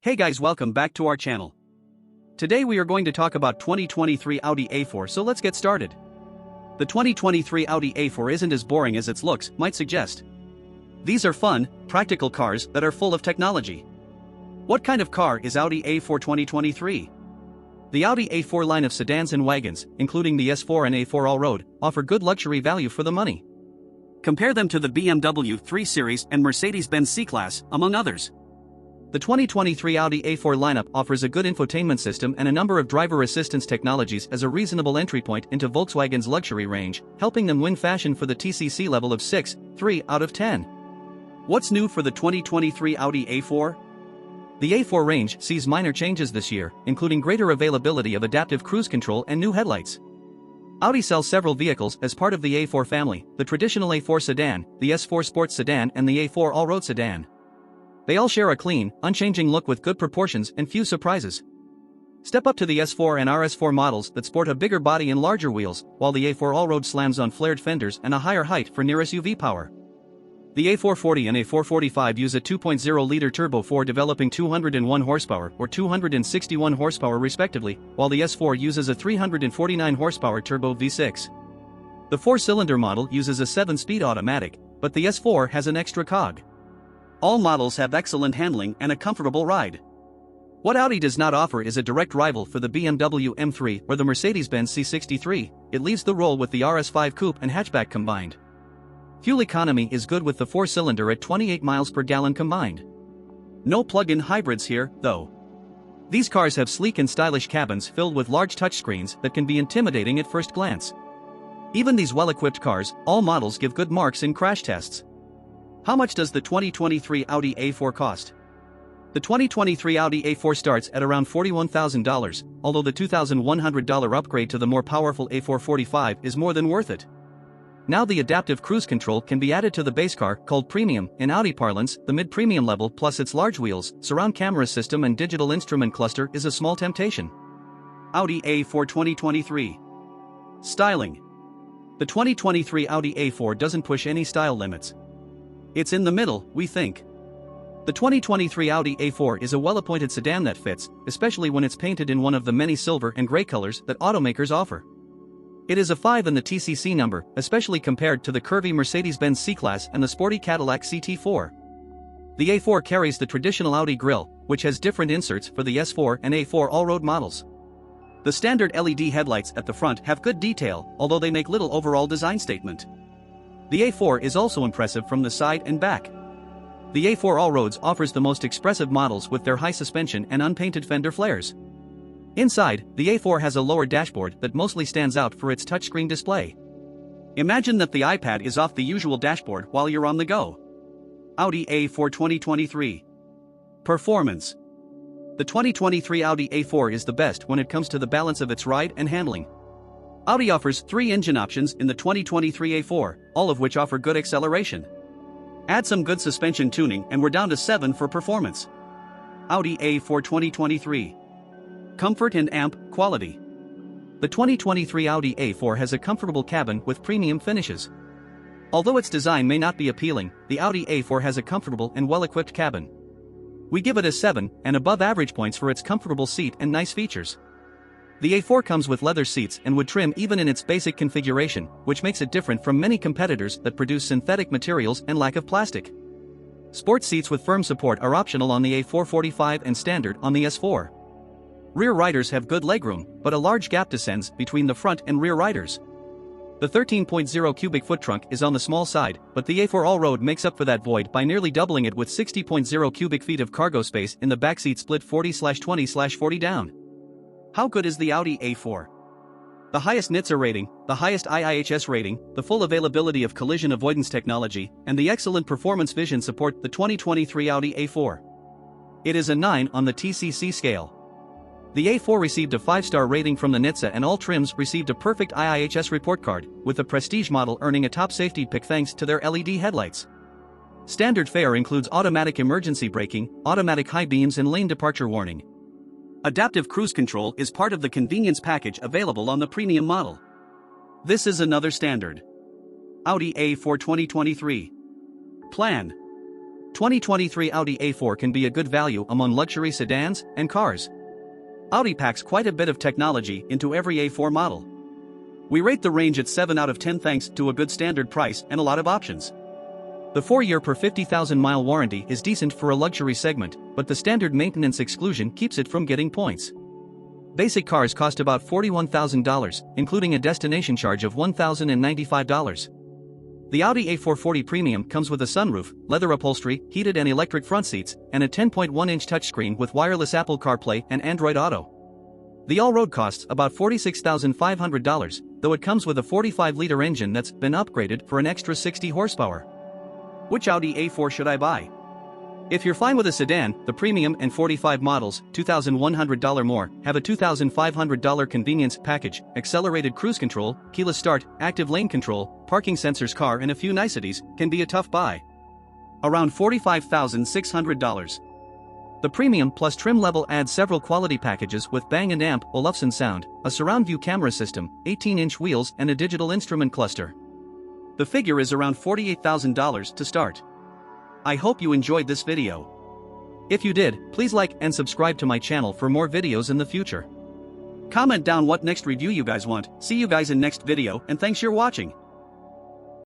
Hey guys, welcome back to our channel. Today we are going to talk about 2023 Audi A4, so let's get started. The 2023 Audi A4 isn't as boring as its looks might suggest. These are fun, practical cars that are full of technology. What kind of car is Audi A4 2023? The Audi A4 line of sedans and wagons, including the S4 and A4 Allroad, offer good luxury value for the money. Compare them to the BMW 3 Series and Mercedes-Benz C-Class, among others. The 2023 Audi A4 lineup offers a good infotainment system and a number of driver assistance technologies as a reasonable entry point into Volkswagen's luxury range, helping them win fashion for the TCC level of 6.3 out of 10. What's new for the 2023 Audi A4? The A4 range sees minor changes this year, including greater availability of adaptive cruise control and new headlights. Audi sells several vehicles as part of the A4 family: the traditional A4 sedan, the S4 Sports sedan and the A4 Allroad sedan. They all share a clean, unchanging look with good proportions and few surprises. Step up to the S4 and RS4 models that sport a bigger body and larger wheels, while the A4 Allroad slams on flared fenders and a higher height for near SUV power. The A440 and A445 use a 2.0-liter turbo 4 developing 201 horsepower or 261 horsepower respectively, while the S4 uses a 349 horsepower turbo V6. The 4-cylinder model uses a 7-speed automatic, but the S4 has an extra cog. All models have excellent handling and a comfortable ride. What Audi does not offer is a direct rival for the BMW M3 or the Mercedes-Benz C63. It leaves the role with the RS5 coupe and hatchback combined. Fuel economy is good with the 4-cylinder at 28 miles per gallon combined. No plug-in hybrids here, though. These cars have sleek and stylish cabins filled with large touchscreens that can be intimidating at first glance. Even these well-equipped cars, all models give good marks in crash tests. How much does the 2023 Audi A4 cost? The 2023 Audi A4 starts at around $41,000, although the $2,100 upgrade to the more powerful A445 is more than worth it. Now the adaptive cruise control can be added to the base car, called Premium in Audi parlance. The mid-premium level plus its large wheels, surround camera system and digital instrument cluster is a small temptation. Audi A4 2023 Styling. The 2023 Audi A4 doesn't push any style limits. It's in the middle, we think. The 2023 Audi A4 is a well-appointed sedan that fits, especially when it's painted in one of the many silver and gray colors that automakers offer. It is a 5 in the TCC number, especially compared to the curvy Mercedes-Benz C-Class and the sporty Cadillac CT4. The A4 carries the traditional Audi grille, which has different inserts for the S4 and A4 Allroad models. The standard LED headlights at the front have good detail, although they make little overall design statement. The A4 is also impressive from the side and back. The A4 Allroads offers the most expressive models with their high suspension and unpainted fender flares. Inside, the A4 has a lower dashboard that mostly stands out for its touchscreen display. Imagine that the iPad is off the usual dashboard while you're on the go. Audi A4 2023 Performance. The 2023 Audi A4 is the best when it comes to the balance of its ride and handling. Audi offers 3 engine options in the 2023 A4, all of which offer good acceleration. Add some good suspension tuning and we're down to 7 for performance. Audi A4 2023 Comfort and amp quality. The 2023 Audi A4 has a comfortable cabin with premium finishes. Although its design may not be appealing, the Audi A4 has a comfortable and well-equipped cabin. We give it a 7 and above average points for its comfortable seat and nice features. The A4 comes with leather seats and wood trim even in its basic configuration, which makes it different from many competitors that produce synthetic materials and lack of plastic. Sports seats with firm support are optional on the A445 and standard on the S4. Rear riders have good legroom, but a large gap descends between the front and rear riders. The 13.0 cubic foot trunk is on the small side, but the A4 Allroad makes up for that void by nearly doubling it with 60.0 cubic feet of cargo space in the backseat, split 40/20/40 down. How good is the Audi A4? The highest NHTSA rating, the highest IIHS rating, the full availability of collision avoidance technology, and the excellent performance vision support the 2023 Audi A4. It is a 9 on the TCC scale. The A4 received a 5-star rating from the NHTSA and all trims received a perfect IIHS report card, with the Prestige model earning a top safety pick thanks to their LED headlights. Standard fare includes automatic emergency braking, automatic high beams and lane departure warning. Adaptive cruise control is part of the convenience package available on the premium model. This is another standard. Audi A4 2023 Plan. 2023 Audi A4 can be a good value among luxury sedans and cars. Audi packs quite a bit of technology into every A4 model. We rate the range at 7 out of 10 thanks to a good standard price and a lot of options. The 4-year per 50,000-mile warranty is decent for a luxury segment, but the standard maintenance exclusion keeps it from getting points. Basic cars cost about $41,000, including a destination charge of $1,095. The Audi A440 Premium comes with a sunroof, leather upholstery, heated and electric front seats, and a 10.1-inch touchscreen with wireless Apple CarPlay and Android Auto. The all-road costs about $46,500, though it comes with a 45-liter engine that's been upgraded for an extra 60 horsepower. Which Audi A4 should I buy? If you're fine with a sedan, the Premium and 45 models, $2,100 more, have a $2,500 convenience package, accelerated cruise control, keyless start, active lane control, parking sensors car and a few niceties, can be a tough buy. Around $45,600. The Premium plus trim level adds several quality packages with Bang & Amp Olufsen sound, a surround view camera system, 18-inch wheels and a digital instrument cluster. The figure is around $48,000 to start. I hope you enjoyed this video. If you did, please like and subscribe to my channel for more videos in the future. Comment down what next review you guys want. See you guys in next video and thanks for watching.